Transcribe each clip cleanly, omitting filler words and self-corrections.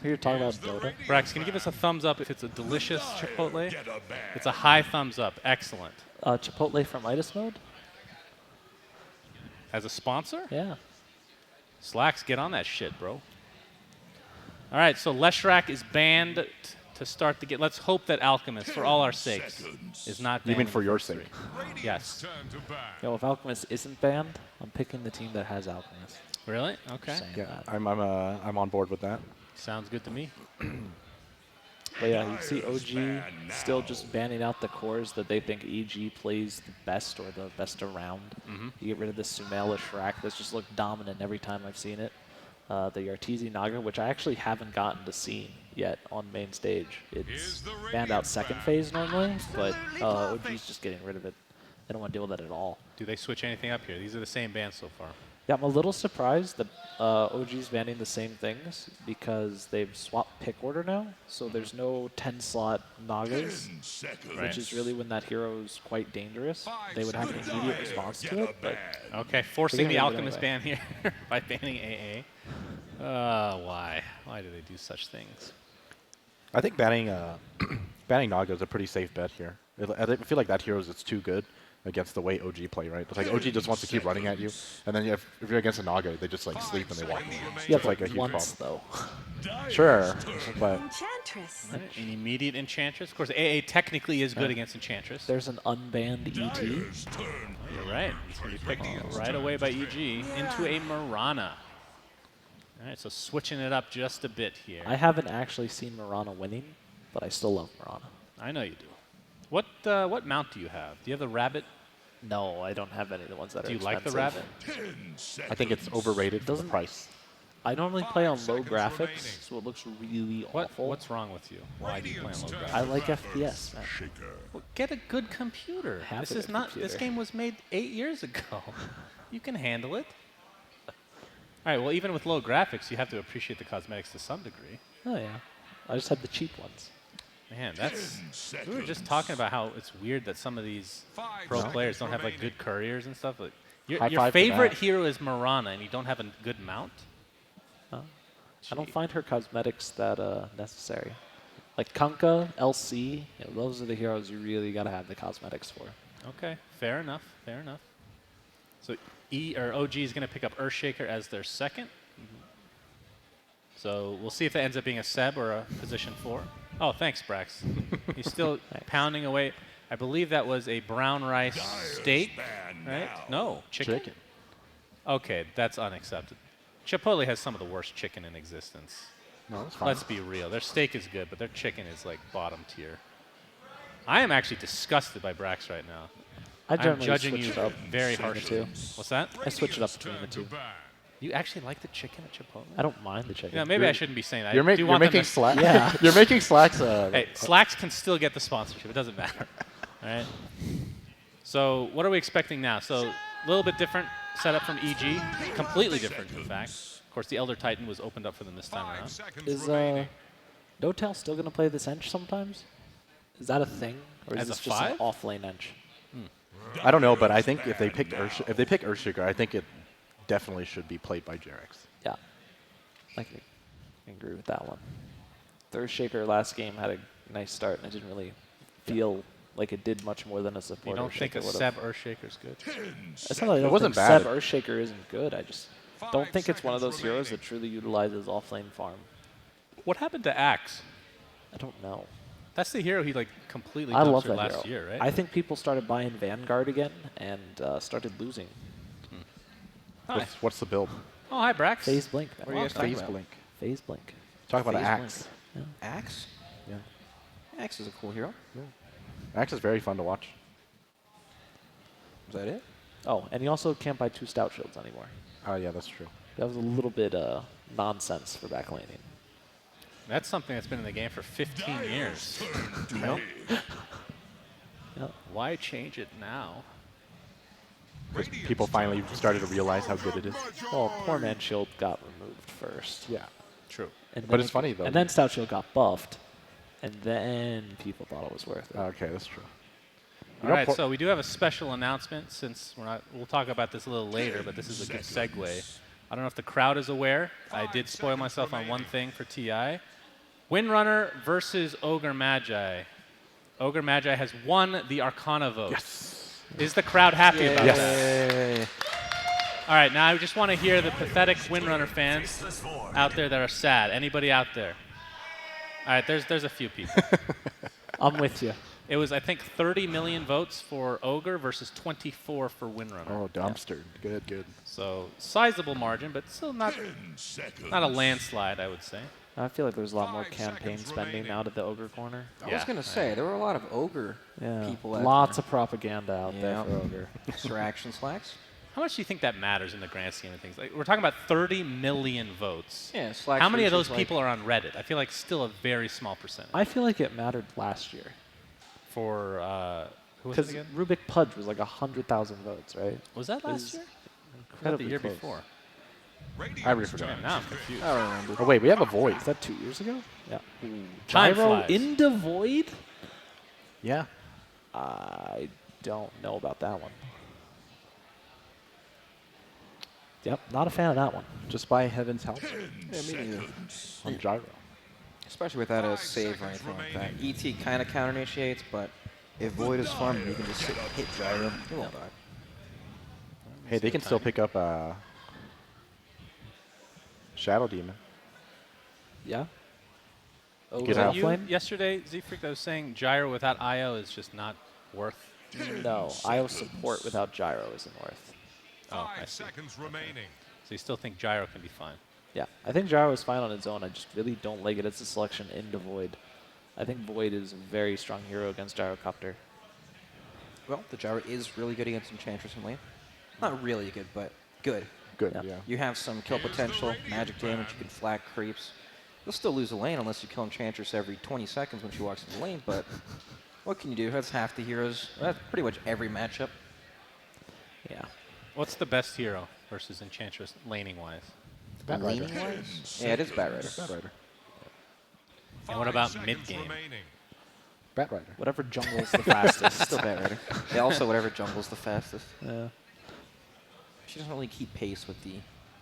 Here talking about Dota. Brax, can you give us a thumbs up if it's a delicious Chipotle? It's a high thumbs up. Excellent. Chipotle from Itis Mode? As a sponsor? Yeah. Slacks, get on that shit, bro. All right, so Leshrac is banned to start the game. Let's hope that Alchemist, for all our sakes, is not banned. You mean for your sake? Yes. Yo, if Alchemist isn't banned, I'm picking the team that has Alchemist. Really? Okay. Yeah, I'm on board with that. Sounds good to me. But yeah, you see OG still just banning out the cores that they think EG plays the best or the best around. You get rid of the Sumail Leshrac that's just looked dominant every time I've seen it. The Yartizi Naga, which I actually haven't gotten to see yet on main stage. It's banned out second phase normally, but OG's just getting rid of it. They don't want to deal with that at all. Do they switch anything up here? These are the same bans so far. Yeah, I'm a little surprised that OG's banning the same things because they've swapped pick order now, so there's no 10-slot Nagas, which is really when that hero is quite dangerous. They would have an immediate response to it, but... Okay, forcing the Alchemist ban here by banning AA. Why? Why do they do such things? I think banning banning Naga is a pretty safe bet here. I feel like that hero is too good against the way OG play, right? It's like OG just wants to keep running at you, and then if you're against a Naga, they just like sleep and they walk away. Yeah, it's like a huge once, problem. though. Sure, but Right, an immediate Enchantress. Of course, AA technically is good against Enchantress. There's an unbanned ET. You're right. He's going to be picked right away by EG into a Mirana. All right, so switching it up just a bit here. I haven't actually seen Mirana winning, but I still love Mirana. I know you do. What mount do you have? Do you have the rabbit? No, I don't have any of the ones that are Do you like the expensive. rabbit? I think it's overrated for the price. I normally play on low graphics, so it looks really awful. What's wrong with you? Why do you play on low graphics? I like FPS, man. Well, get a good computer. Have This a is not. This computer. game was made 8 years ago. You can handle it. All right. Well, even with low graphics, you have to appreciate the cosmetics to some degree. Oh yeah, I just have the cheap ones. Man, that's. We were just talking about how it's weird that some of these pro players don't have like good couriers and stuff. Like, High your five to favorite that. hero is Mirana, and you don't have a good mount. I don't find her cosmetics that necessary. Like Kunkka, LC, those are the heroes you really gotta have the cosmetics for. Okay, fair enough. Fair enough. So OG is going to pick up Earthshaker as their second. So we'll see if that ends up being a Seb or a position 4. Oh, thanks, Brax. He's still pounding away. I believe that was a brown rice steak, right? No, chicken. Okay, that's unacceptable. Chipotle has some of the worst chicken in existence. No, it's fine. Let's be real. Their steak is good, but their chicken is like bottom tier. I am actually disgusted by Brax right now. I I'm generally judging switch you it up very between the harshly. two. What's that? I switch it up between the two. You actually like the chicken at Chipotle? I don't mind the chicken. You know, maybe I shouldn't be saying that. You're, I do you're want them making to- Slack. Yeah. You're making Slacks. Hey, Slacks can still get the sponsorship. It doesn't matter. All right. So what are we expecting now? So a little bit different setup from EG. Completely different, in fact. Of course, the Elder Titan was opened up for them this time around. Is Dotel still going to play this ench sometimes? Is that a thing? Or is As this a just an 5? off-lane ench? I don't know, but I think if they pick Earthshaker, I think it definitely should be played by Jarex. Yeah. I can agree with that one. Earthshaker last game had a nice start, and I didn't really feel like it did much more than a support. You don't think a Earthshaker would've. Seb Earthshaker is good? It's not that I don't wasn't think bad. Seb Earthshaker isn't good. I just don't think it's one of those heroes that truly utilizes off-lane farm. What happened to Axe? I don't know. That's the hero he like completely I love dumpstered that last hero. year, right? I think people started buying Vanguard again and started losing. Hi. What's the build? Oh, hi, Brax. Phase Blink. What are you guys talking Phase about? Blink. Phase Blink. Talk about an Phase Axe. Blink. Yeah. Axe? Yeah. Axe is a cool hero. Axe is very fun to watch. Is that it? Oh, and you also can't buy 2 Stout Shields anymore. Oh yeah, that's true. That was a little bit nonsense for backlaning. That's something that's been in the game for 15 years. Yep. Why change it now? Because people finally started to realize how good it is. Well, Poor Man Shield got removed first. Yeah. True. And But then it's funny, though. And then Stout Shield got buffed, and then people thought it was worth it. Okay, that's true. All right, so we do have a special announcement since we'll talk about this a little later, but this is a good segue. I don't know if the crowd is aware. I did spoil myself on one thing for TI. Windrunner versus Ogre Magi. Ogre Magi has won the Arcana vote. Yes. Is the crowd happy about Yes. that? All right, now I just want to hear the pathetic Windrunner fans out there that are sad. Anybody out there? All right, there's a few people. I'm with you. It was, I think, 30 million votes for Ogre versus 24 for Windrunner. Oh, dumpster. Good, good. So sizable margin, but still not a landslide, I would say. I feel like there's a lot more campaign spending out at the Ogre corner. I was going to say, there were a lot of ogre people out Lots of propaganda out there Yeah. for Ogre. Distraction slacks. How much do you think that matters in the grand scheme of things? Like, we're talking about 30 million votes. Yeah, slacks. How many of those reaches, people are on Reddit? I feel like still a very small percentage. I feel like it mattered last year. For, who was it Because again? Rubik Pudge was like 100,000 votes, right? Was that last was year? Or was that the Incredibly year close. before? I already forgot. Damn, now I'm confused. I don't remember. Oh, wait, we have a void. Is that 2 years ago? Yeah. Time Gyro flies. into Void? Yeah. I don't know about that one. Yep, not a fan of that one. Just by heaven's help. Yeah, me neither. On Gyro. Especially without a save or anything like that. ET kind of counter-initiates, but if Void is farmed, you can just sit and hit Gyro. He won't die. Hey, they can still pick up Shadow Demon. Yeah. Get Was out. it you yesterday, Z-Freak, that was saying Gyro without IO is just not worth? No, IO support without Gyro isn't worth. Oh, I see. remaining. So you still think Gyro can be fine? Yeah, I think Gyro is fine on its own. I just really don't like it as a selection into Void. I think Void is a very strong hero against Gyrocopter. Well, the Gyro is really good against Enchantress in lane. Not really good, but good. Good, Yeah. yeah. You have some kill potential, magic damage, you can flag creeps. You'll still lose a lane unless you kill Enchantress every 20 seconds when she walks in the lane, but what can you do? That's half the heroes. That's pretty much every matchup. Yeah. What's the best hero versus Enchantress laning-wise? Bat Rider. Laning-wise? Yeah, it is Bat Rider. Bat Rider. And what about mid-game? Bat Rider. Whatever jungle's the fastest. Still Bat Rider. Yeah, also whatever jungle's the fastest. Yeah. She doesn't really keep pace with the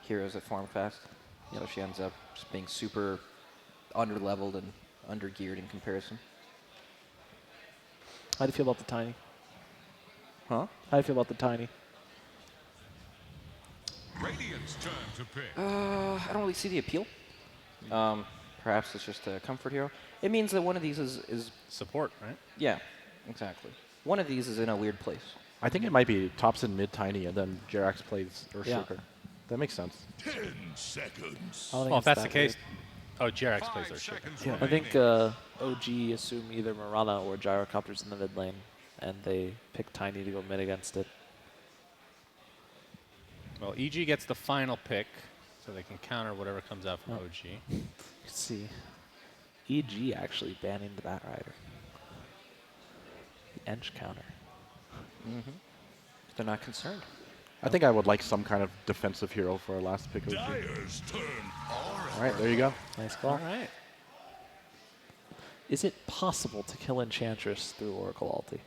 heroes that farm fast. So she ends up just being super under-leveled and under-geared in comparison. How do you feel about the Tiny? Huh? How do you feel about the Tiny? Radiant's turn to pick. I don't really see the appeal. Perhaps it's just a comfort hero. It means that one of these is Support, right? yeah, exactly. One of these is in a weird place. I think it might be tops in mid Tiny and then Jerax plays Earthshaker. Yeah. That makes sense. 10 seconds. I don't think Well, if it's that's the that case, weird. oh, Jerax plays 5 their shit. seconds Yeah. I think OG assume either Mirana or Gyrocopter's in the mid lane, and they pick Tiny to go mid against it. Well, EG gets the final pick, so they can counter whatever comes out from Oh. OG. You can see EG actually banning the Bat Rider. The Ench counter. They're not concerned. I think I would like some kind of defensive hero for our last pick. OG. Dyer's turn. All right, there you go. Nice call. All right. Is it possible to kill Enchantress through Oracle ulti?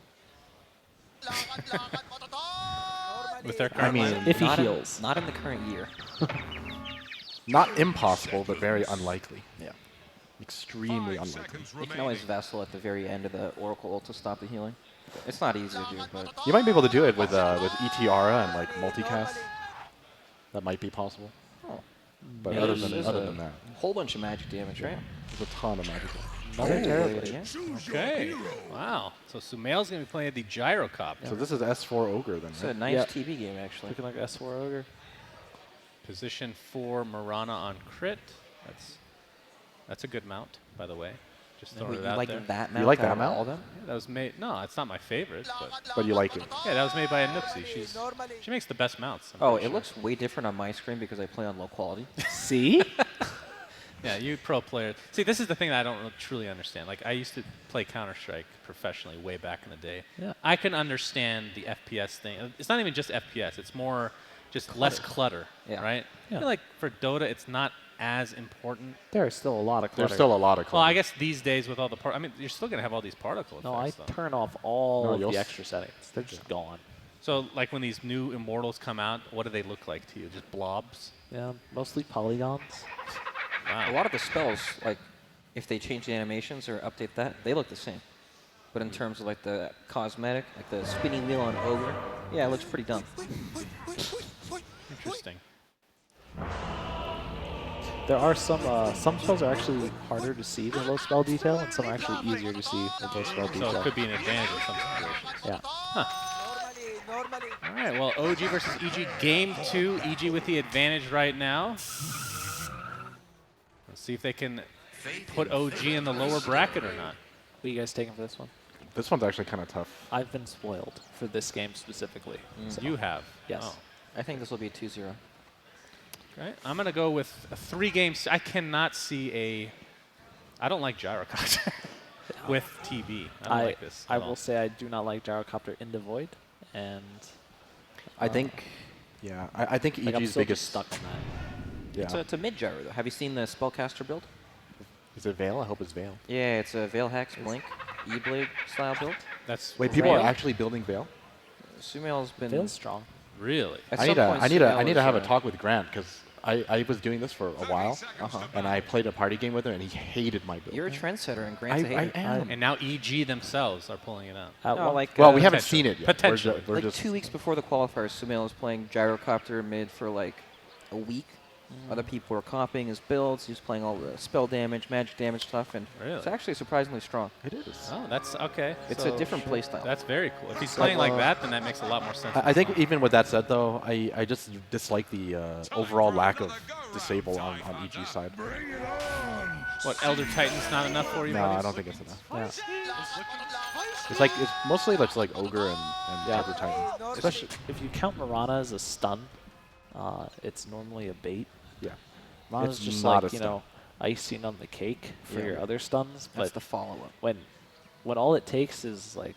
With their I current mean, lineup? If he Not heals. not in the current year. not impossible, but very unlikely. Yeah. Extremely 5 unlikely. seconds You can always remaining. Vessel at the very end of the Oracle ult to stop the healing. It's not easy to do, but You might be able to do it with ETRA and like multicast. That might be possible. oh, But Yeah, other there's than that, a whole bunch of magic damage, right? there's a ton of magic. Another Oh, Terrorblade. yeah. Choose your Okay. hero. Wow. So Sumail's going to be playing the Gyrocopter. So this is S4 Ogre then, It's a right? nice Yeah. TV game, actually. Looking like S4 Ogre. Position 4 Mirana on crit. That's a good mount, by the way. Just throwing Wait, it you out like there. that mount? like out that of mount? all of them? Yeah, that was made. No, it's not my favorite, but But you like it. yeah, that was made by a Nooksy. She makes the best mounts. I'm Oh, pretty it sure. looks way different on my screen because I play on low quality. See? Yeah, you pro players. See, this is the thing that I don't truly understand. Like, I used to play Counter-Strike professionally way back in the day. Yeah. I can understand the FPS thing. It's not even just FPS. It's more just less clutter, Yeah. right? Yeah. I feel like for Dota, it's not as important. There is still a lot of clutter. There's still a lot of Well, I clutter. guess these days with all the I mean, you're still going to have all these particle No, I effects, though. turn off all No, of you'll the s- extra settings. They're just gone. So, like, when these new Immortals come out, what do they look like to you? Just blobs? Yeah, mostly polygons. Wow. A lot of the spells, like, if they change the animations or update that, they look the same. But in terms of like the cosmetic, like the spinning wheel on Ogre, yeah, it looks pretty dumb. Interesting. There are some spells are actually harder to see with low spell detail, and some are actually easier to see with low spell So detail. it could be an advantage in some situations. Yeah. All right, well, OG versus EG, game 2. EG with the advantage right now. Let's see if they can put OG in the lower bracket or not. What are you guys taking for this one? This one's actually kind of tough. I've been spoiled for this game specifically. So, You have. yes. Oh. I think this will be a 2-0. Okay. I'm going to go with a 3-game. I cannot see a. I don't like gyrocopter with TB. I don't like this. I at all. will say I do not like gyrocopter in the void, and I think, yeah, I think like I'm EG's still biggest. just stuck on that. Yeah. It's a mid gyro though. Have you seen the spellcaster build? Is it Veil? I hope it's Veil. Yeah, it's a Veil Hex Blink E-Blade style build. That's Wait, people are Veil? actually building Veil? Sumail's been Feels strong. really. at I some point, need Sumail to have a was, talk with Grant because I was doing this for a while, Uh-huh. and I played a party game with him, and he hated my build. You're a trendsetter and Grant's a I hater. am. And now EG themselves are pulling it out. No, like Well, we haven't Potentially. seen it yet. Potentially. We're like just 2 weeks before the qualifiers, Sumail was playing gyrocopter mid for like a week. Other people were copying his builds. He was playing all the spell damage, magic damage stuff, and Really? it's actually surprisingly strong. It is. Oh, that's okay. It's So a different playstyle. That's very cool. If he's playing like that, then that makes a lot more sense. I think even with that said, though, I just dislike the overall lack of disable on EG's side. What, Elder Titan's not enough for you? No, buddies? I don't think it's enough. Yeah. It's like it's mostly just like Ogre and Yeah. Elder Titan. Especially if you count Mirana as a stun, it's normally a bait. Yeah. Mirana's It's just not like, a you know, icing on the cake for Yeah. your other stuns. That's But the follow-up. when all it takes is like,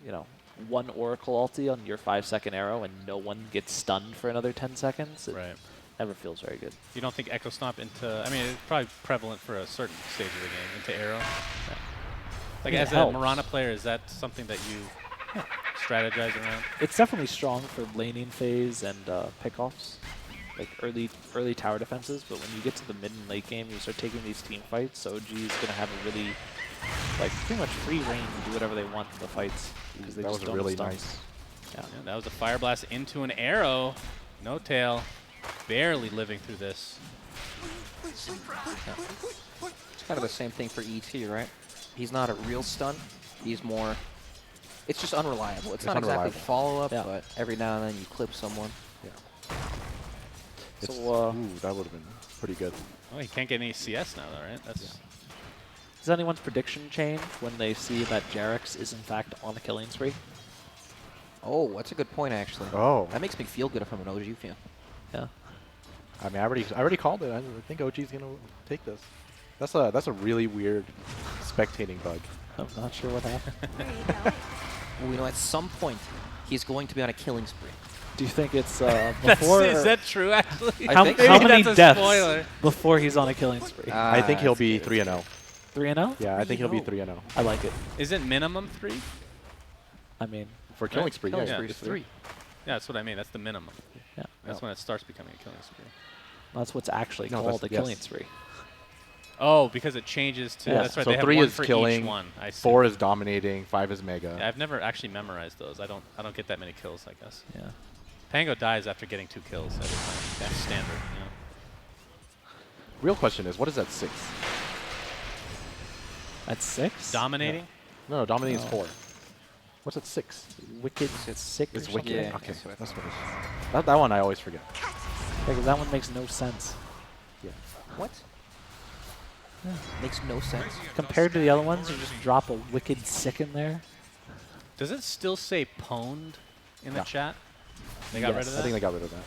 you know, one Oracle ulti on your 5-second arrow and no one gets stunned for another 10 seconds, it Right. never feels very good. You don't think Echo Stomp into, I mean, it's probably prevalent for a certain stage of the game, into Arrow? Like, mean, as it a helps. Mirana player, is that something that you strategize around? It's definitely strong for laning phase and pickoffs, like early tower defenses. But when you get to the mid and late game, you start taking these team fights. So OG is gonna have a really, like, pretty much free reign to do whatever they want in the fights because they That just was don't really have stuns. nice. Yeah. Yeah, that was a Fire Blast into an arrow. No tail. Barely living through this. It's kind of the same thing for ET, right? He's not a real stun. He's more. It's just unreliable. It's not unreliable. exactly follow-up, Yeah. but every now and then you clip someone. Yeah. So Ooh, that would have been pretty good. Oh, he can't get any CS now, though, right? That's does anyone's prediction change when they see that Jarex is in fact on a killing spree? Oh, that's a good point, actually. Oh. That makes me feel good if I'm an OG fan. Yeah. I mean, I already called it. I think OG's gonna take this. That's a really weird spectating bug. I'm not sure what happened. Well, you know, at some point, he's going to be on a killing spree. Do you think it's before? is that true, actually? how think how so. many That's a deaths spoiler. before he's on a killing spree? I think he'll be 3-0. 3-0? Yeah, I think he'll be 3-0 I like it. Is it minimum 3? I mean, for killing Right. spree. Killing Yeah, spree it's is 3. Yeah, that's what I mean. That's the minimum. yeah. That's when it starts becoming a killing spree. That's what's actually No, called a that's- killing yes. spree. Oh, because it changes to. Yeah. That's right. So they have 3 one is for killing, each one. I see. 4 is dominating, 5 is mega. Yeah, I've never actually memorized those. I don't get that many kills, I guess. Yeah. Pango dies after getting 2 kills every time. That's standard. You know? Real question is, what is that 6? At 6? Dominating. No, dominating is No. 4. What's at 6? Wicked 6 It's or wicked. something? Yeah, Okay, that's what I that's what it is. That one I always forget. Because that one makes no sense. Yeah. What? Makes no sense. Compared to the other ones, you just drop a wicked 6 in there. Does it still say pwned in the Yeah. chat? They got rid Yes. of I that. think they got rid of that.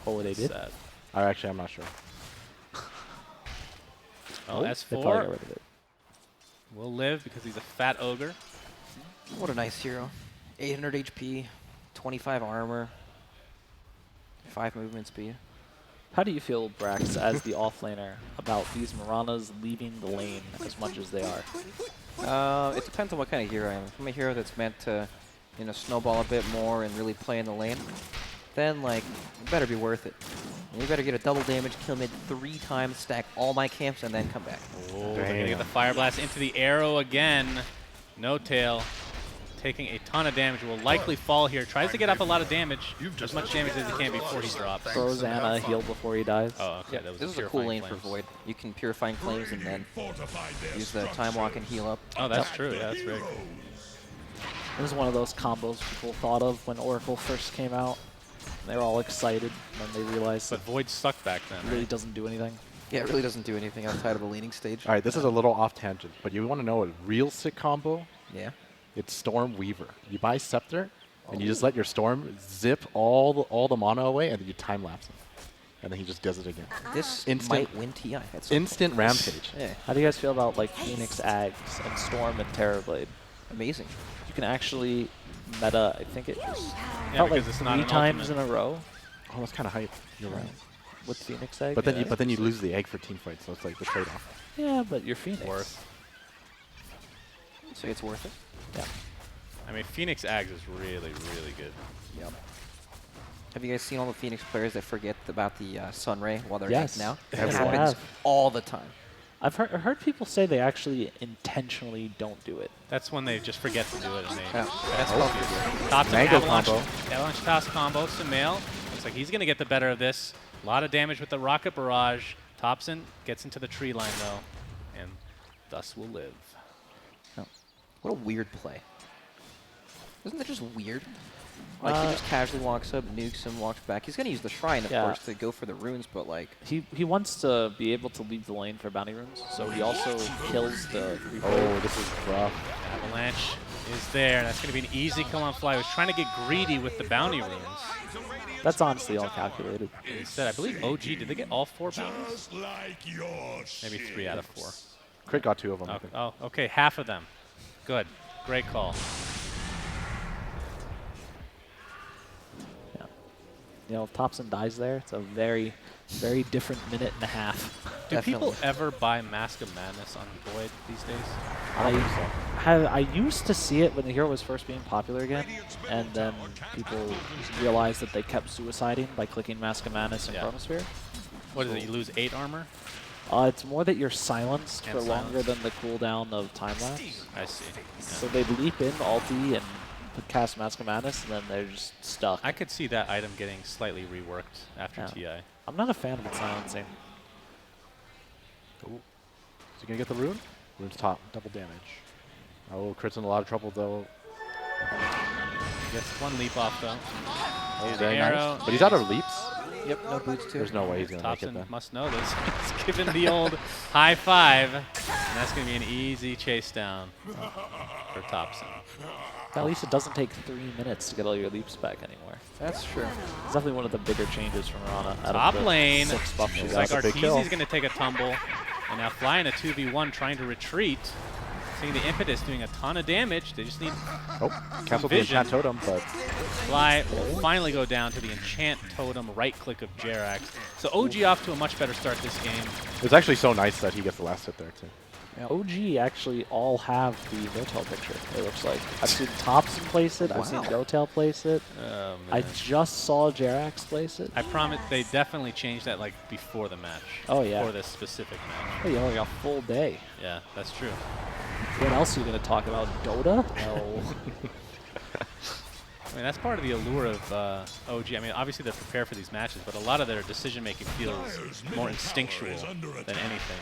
Oh, they did? Sad. I'm not sure. Oh, They probably S4 got rid of it. will live because he's a fat ogre. What a nice hero. 800 HP, 25 armor, 5 movement speed. How do you feel, Brax, as the offlaner, about these Miranas leaving the lane as much as they are? It depends on what kind of hero I am. If I'm a hero that's meant to, you know, snowball a bit more and really play in the lane, then, like, it better be worth it. You better get a double damage, kill mid 3 times, stack all my camps, and then come back. Oh, they're going to get the Fire Blast into the arrow again. No tail. Taking a ton of damage. Will likely fall here. Tries to get up a lot of damage. As much damage as he can before he drops. Throws Anna heal before he dies. Oh, okay. That was This is a cool lane for Void. You can Purifying Flames and then use the Time Walk and heal up. Oh, that's true. Yeah, that's very cool. This is one of those combos people thought of when Oracle first came out. They were all excited, and then they realized But Void sucked back then, it really right? doesn't do anything. Yeah, it really doesn't do anything outside of a leaning stage. All right, this is a little off tangent, but you want to know a real sick combo? Yeah. It's Storm Weaver. You buy Scepter, and you just let your Storm zip all the mana away, and then you time lapse him, and then he just does it again. This Instant- might win TI at some Instant Rampage. point. Yeah, How do you guys feel about like Phoenix Ags and Storm and Terrorblade? amazing. You can actually meta, I think it was Yeah, felt because like it's not 3 an times ultimate. in a row Oh, that's kind of hype. You're right. with Phoenix Egg. But then yeah. you lose the egg for team fight, so it's like the trade-off. Yeah, but you're Phoenix. Worth. So it's worth it. Yeah. I mean, Phoenix Ags is really, really good. Yep. Have you guys seen all the Phoenix players that forget about the Sunray while they're Yes. act now? It Everyone. happens Have. all the time. I've heard people say they actually intentionally don't do it. That's when they just forget to do it. And they Yeah, that's called Tops an Mango avalanche, combo. avalanche toss combo. Sumail looks like he's going to get the better of this. A lot of damage with the rocket barrage. Thompson gets into the tree line though, and thus will live. What a weird play. Isn't that just weird? Like, he just casually walks up, nukes him, walks back. He's going to use the Shrine, of Yeah. course, to go for the runes, but, like... He wants to be able to leave the lane for bounty runes, so he also kills the Oh, this is rough. Avalanche is there, and that's going to be an easy kill on fly. He was trying to get greedy with the bounty runes. That's honestly all calculated. Instead, I believe OG, did they get all 4 bounties? Just like your Maybe 3 out of 4. Crit got 2 of them, I Oh, think. oh, okay, half of them. Good. Great call. Yeah. You know, if Thompson dies there, it's a very, very different minute and a half. Do people Definitely. ever buy Mask of Madness on Void these days? I used to see it when the hero was first being popular again, and then people realized that they kept suiciding by clicking Mask of Madness and Yeah. Chronosphere. What is it, you lose 8 armor? It's more that you're silenced And for longer silenced. than the cooldown of time lapse. I see. So they'd leap in, ulti, and cast Mask of Madness, and then they're just stuck. I could see that item getting slightly reworked after Yeah. TI. I'm not a fan of it silencing. Is he going to get the rune? Rune's top. Double damage. Oh, Crit's in a lot of trouble, though. Gets 1 leap off though. Oh, the very arrow nice. But he's out of leaps. Yep, no boots, too. There's no way he's going to make it Thompson then. must know this. He's given the old high 5, and that's going to be an easy chase down for Thompson. At least it doesn't take 3 minutes to get all your leaps back anymore. That's true. It's definitely one of the bigger changes from Rana. Out Top of the lane. 6 buffs she Looks got. like That's a big kill. Arteezy's going to take a tumble, and now Fly in a 2v1 trying to retreat. Seeing the impetus doing a ton of damage. They just need Oh, canceled the Vision. enchant totem, but Fly will finally go down to the enchant totem right click of Jerax. So OG off to a much better start this game. it's actually so nice that he gets the last hit there, too. OG actually all have the no-tail picture, it looks like. I've seen Thompson place it, I've seen Wow. no-tail place it. Oh, I man. just saw Jerax place it. I promise they definitely changed that like before the match. Oh, yeah. For this specific match. Oh, you only got a full day. Yeah, that's true. What else are you going to talk about? Dota? No. I mean, that's part of the allure of OG. I mean, obviously they're prepared for these matches, but a lot of their decision-making feels more instinctual than anything.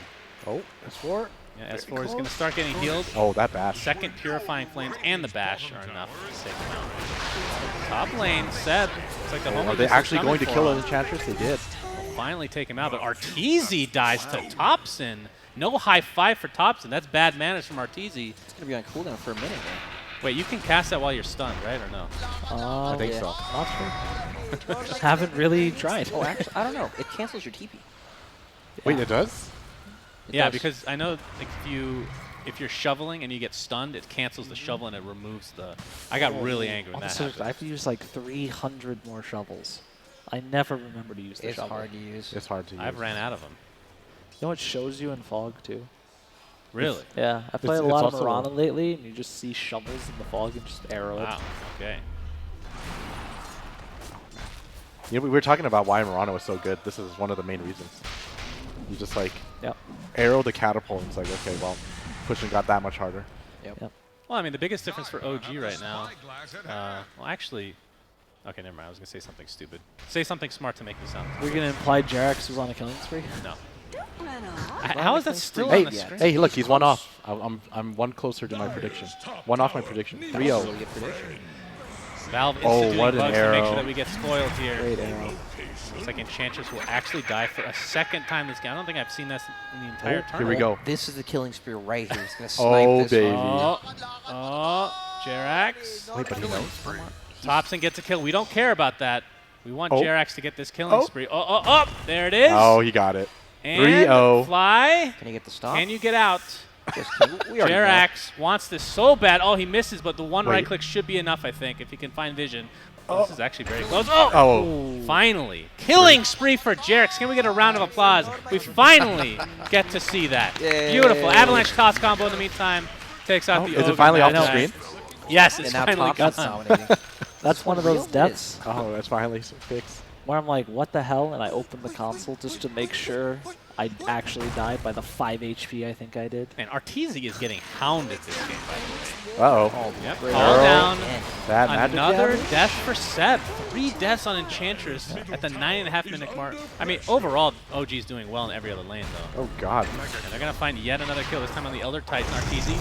Oh, S4. Yeah, S4 is going to start getting healed. Oh, that bash. Second Purifying Flames and the Bash are enough to take him out. Top lane, Seb. It's like the Are moment they this is actually coming going to for kill him. an Enchantress? They did. Will finally take him out, but Arteezy dies to Thompson. No high 5 for Thompson. That's bad manners from Arteezy. It's going to be on cooldown for a minute, though. Wait, you can cast that while you're stunned, right, or no? I think yeah. so. Not sure. Just haven't really tried. Oh, actually, I don't know. It cancels your TP. Wait, it does? It Yeah, does. because I know like, if you're shoveling and you get stunned, it cancels the shovel and it removes the... I got really angry when that Also, happened. I have to use like 300 more shovels. I never remember to use the It's shovel. hard to use. It's hard to use. I've ran out of them. You know what shows you in Fog too? Really? Yeah, I play a it's lot of also- Mirana lately, and you just see shovels in the fog and just arrow it. Wow, okay. You know, we were talking about why Murano is so good. This is one of the main reasons. You just like Yep. arrow the catapult and it's like, okay, well, pushing got that much harder. Yep. Well, I mean, the biggest difference for OG right now. Well, actually, okay, never mind. I was gonna say something stupid. Say something smart to make me sound. We're gonna imply Jerax was on a killing spree. No. How is that still Hey, on the screen? hey, look, he's one off. I'm one closer to my prediction. One off my prediction. 3-0. Really good prediction. Valve Oh, instituting what an bugs to make arrow. sure that we get spoiled here. Great arrow. Looks like Enchantress will actually die for a second time this game. I don't think I've seen this in the entire Oh, tournament. here we go. This is the killing spree right here. He's gonna snipe Oh, this baby. one. Jerax. Wait, but he knows. Thompson gets a kill. We don't care about that. We want Oh. Jerax to get this killing Oh. spree. There it is. Oh, he got it. And 3-0. fly. Can he get the stop? Can you get out? Just we already know. Jerax wants this so bad. Oh, he misses, but the one Wait. right click should be enough, I think, if he can find vision. Oh. This is actually very close. Oh! Oh, Finally. Killing spree for Jerax. Can we get a round of applause? We finally get to see that. Yay. Beautiful. Avalanche toss combo in the meantime. Takes out the is ogre it finally off the Mad screen? Guy. Yes, it's And now finally Thompson's gone. dominating. That's one of Real those is. deaths Oh, that's finally fixed. where I'm like, what the hell? And I open the console just to make sure I actually died by the 5 HP I think I did. Man, Arteezy is getting hounded this game, by the way. Uh-oh. Yep. great All arrow. down. Man, That magic Another damage? death for Seb. 3 deaths on Enchantress at the 9.5-minute mark. I mean, overall, OG's doing well in every other lane, though. Oh, God. And they're going to find yet another kill, this time on the Elder Titan. Arteezy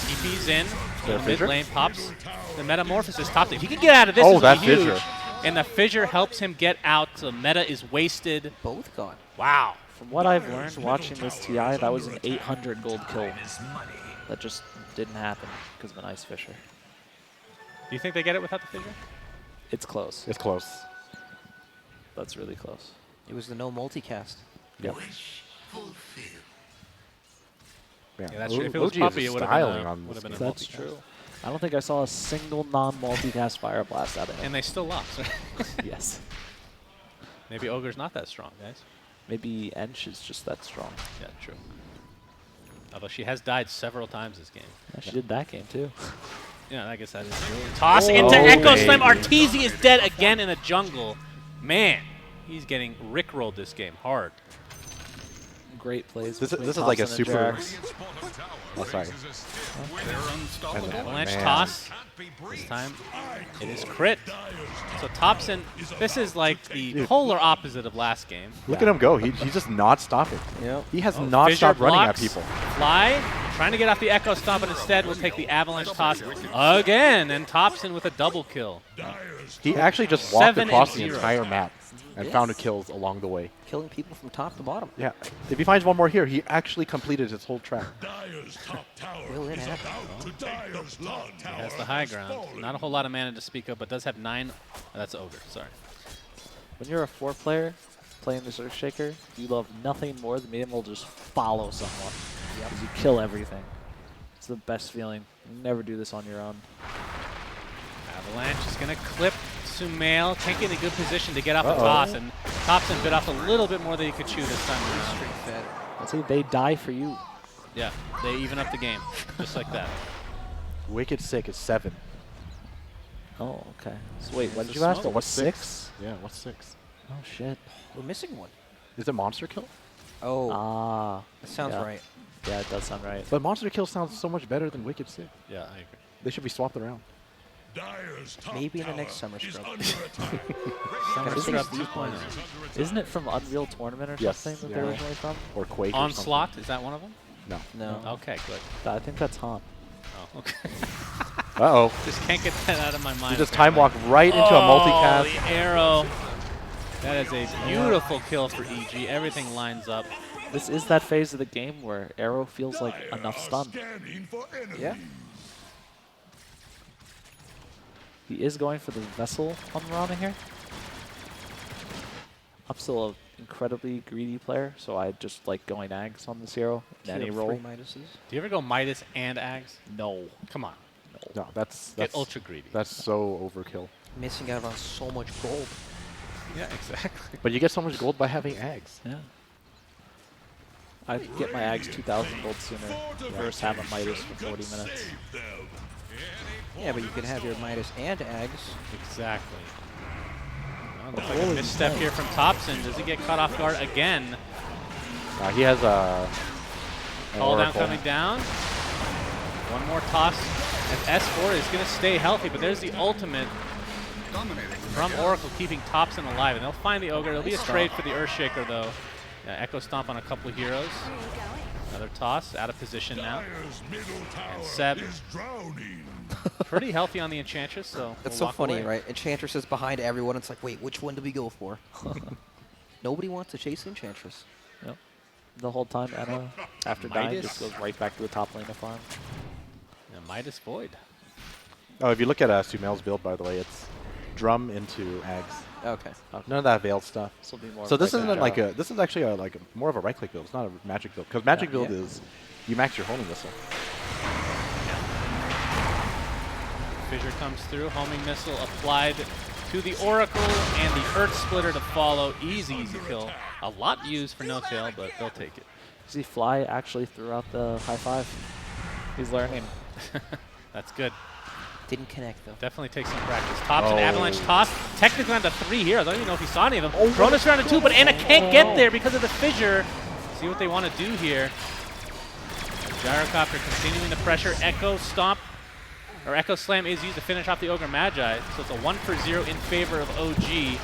TP's in. there a Mid fissure? lane pops. The Metamorphosis top. If he can get out of this, Oh, this will that be huge. fissure. And the fissure helps him get out. So meta is wasted. both gone. Wow. From what I've learned watching this TI, that was an 800 gold kill. That just didn't happen because of an Ice Fisher. Do you think they get it without the fissure? It's close. It's close. That's really close. It was the no multicast. Yep. Yeah, that's true. If it was OG Puppy, is it would styling have on been this a game. That's true. I don't think I saw a single non-multicast Fire Blast out of him. And they still lost. Yes. Maybe Ogre's not that strong, guys. Maybe Ench is just that strong. Yeah, true. Although she has died several times this game. Yeah, she did that game too. Yeah, I guess that is true. Toss into Echo Slam. Arteezy is dead again in the jungle. Man, he's getting rickrolled this game hard. Great plays. This between is like a Thompson and super- Jerax. Oh, sorry. And Avalanche man. toss. This time, it is crit. So Thompson, this is like the polar opposite of last game. Look at him go. He's just not stopping. Yep. He has Oh, not Fissure stopped running at blocks. people. Fly, trying to get off the Echo Stomp, but instead will take the Avalanche toss again. And Thompson with a double kill. He actually just walked 7 across and the 0. entire map and found the kills along the way. Killing people from top to bottom. Yeah. If he finds one more here, he actually completed his whole track. Dyer's top tower Will it is happen? about to Dyer's top tower. Has the high ground. Not a whole lot of mana to speak of, but does have 9. Oh, that's Ogre, sorry. When you're a 4-player playing this Earthshaker, you love nothing more than being able to just follow someone. Because you kill everything. It's the best feeling. You never do this on your own. Avalanche is going to clip Sumail. Can't get in a good position to get off the Uh-oh. toss, and Thompson bit off a little bit more than he could chew this time around. Street fed. Let's see, they die for you. Yeah, they even up the game, just like that. Wicked Sick is 7. Oh, okay. So wait, what It's did a you ask? smoke. What's 6? 6? Yeah, what's 6? Oh, shit. We're missing one. Is it Monster Kill? Oh, Ah. that sounds yeah. right. Yeah, it does sound right. But Monster Kill sounds so much better than Wicked Sick. Yeah, I agree. They should be swapped around. Dyer's top Maybe in the tower next summer is scrub. under attack. Summer Gotta Scrub fix these 2.0. points. Isn't it from Unreal Tournament or Yes, something that yeah. they're originally from? Or Quake. or Onslaught, is that one of them? something. No. Okay, good. I think that's Han. Oh, okay. No. Uh-oh. Just can't get that out of my mind. You just time apparently. walk right into a multicast. The arrow. That is a beautiful kill for EG. Everything lines up. This is that phase of the game where arrow feels like Dire enough are stun. scanning for enemies. Yeah. He is going for the vessel on Rana here. I'm still an incredibly greedy player, so I just like going Ags on this hero in any Killed roll. 3 Midases. Do you ever go Midas and Ags? No. Come on. No, that's Get ultra greedy. That's so overkill. Missing out on so much gold. Yeah, exactly. But you get so much gold by having eggs. Yeah. I'd get my Ags 2,000 gold sooner versus have a Midas for 40 minutes. Save them. Yeah, but you could have your Midas and Ags. Exactly. Well, Looks like a misstep here from Thompson. Does he get caught off guard again? He has a Call down Oracle. coming down. One more toss. And S4 is going to stay healthy, but there's the ultimate from Oracle, keeping Thompson alive. And they'll find the Ogre. It'll be a trade for the Earthshaker, though. Echo Stomp on a couple of heroes. Another toss, out of position now. Dire's middle tower And Seb, is drowning. pretty healthy on the Enchantress, so That's we'll so walk funny, away. right? Enchantress is behind everyone. It's like, wait, which one do we go for? Nobody wants to chase Enchantress. Yep. The whole time, Anna, after dying, Midas. just goes right back to the top lane of farm. And Midas Void. Oh, if you look at Sumail's build, by the way, it's drum into Ags. Okay. None of that veiled stuff. This will be more. So of this like isn't like a. This is actually more of a right click build. It's not a magic build because magic build Yeah. is you max your homing missile. Fissure comes through, homing missile applied to the Oracle, and the Earth Splitter to follow. Easy, easy kill. A lot used for no tail, but they'll take it. See, Fly actually threw out the high five. He's learning. That's good. Didn't connect, though. Definitely take some practice. Tops and Oh. Avalanche toss. Technically on to 3 here. I don't even know if he saw any of them. Cronus round to 2, but Anna can't get there because of the fissure. See what they want to do here. Gyrocopter continuing the pressure. Echo Stomp, or Echo Slam is used to finish off the Ogre Magi. So it's a 1-for-0 in favor of OG.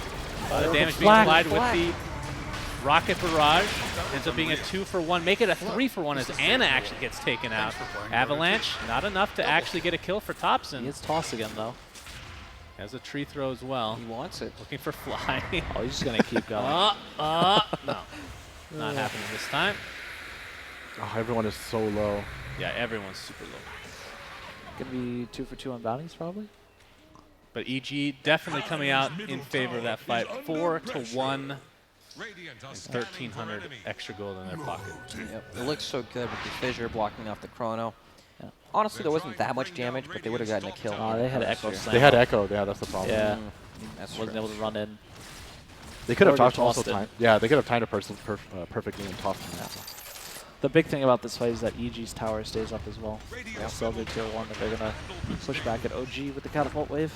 The damage being Flag, applied with the Rocket Barrage. Ends up being a 2-for-1. Make it a 3-for-1 as Anna actually gets taken out. Avalanche, not enough to actually get a kill for He Thompson. gets toss again, though. Has a tree throw as well. He wants it. Looking for Fly. Oh, he's just going to keep going. No. Not happening this time. Oh, everyone is so low. Yeah, everyone's super low. Going to be 2 for 2 on bounties, probably? But EG definitely coming out in favor of that fight. 4-1 and 1,300 extra gold in their pocket. Yep. It looks so good with the fissure blocking off the chrono. Yeah. Honestly, there wasn't that much damage, but they would have gotten a kill. They had This Echo year. Slam. They had Echo. Yeah, that's the problem. Yeah. That's Wasn't true. able to run in. They could have Or they tossed also tossed it. time. Yeah, they could have timed it perfectly and tossed him. The big thing about this fight is that EG's tower stays up as well. They'll still do tier 1, but they're going to push back at OG with the catapult wave.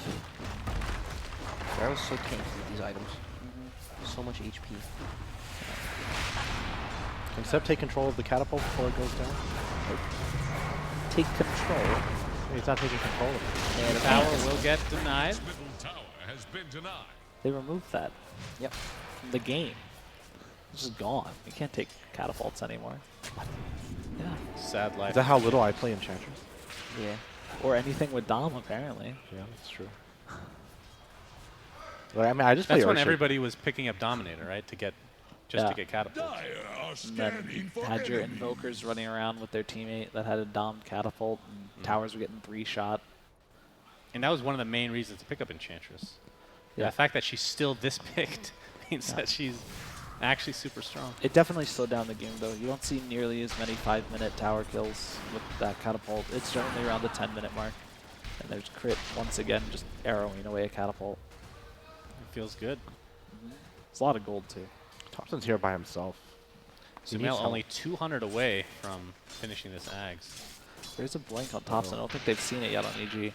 That was so tanky with these items. So much HP. Can Seb take control of the catapult before it goes down? Take control. He's not taking control of it. And the tower will get denied. Middle tower has been denied. They removed that Yep. from the game. It's just gone. You can't take catapults anymore. Yeah. Sad life. Is that how little I play Enchantress? Yeah. Or anything with Dom, apparently. Yeah, that's true. Like, I mean, I just play That's when Earthshaker. everybody was picking up Dominator, right? To get catapults. Dire are And scanning then for had your enemy. invokers running around with their teammate that had a domed catapult, and towers were getting 3-shot. And that was one of the main reasons to pick up Enchantress. Yeah. The fact that she's still this picked means that she's actually super strong. It definitely slowed down the game, though. You don't see nearly as many 5-minute tower kills with that catapult. It's generally around the 10-minute mark. And there's crit once again, just arrowing away a catapult. It feels good. It's a lot of gold, too. Thompson's here by himself. He needs Sumail help. only 200 away from finishing this Ags. There's a blink on Thompson. I don't think they've seen it yet on EG.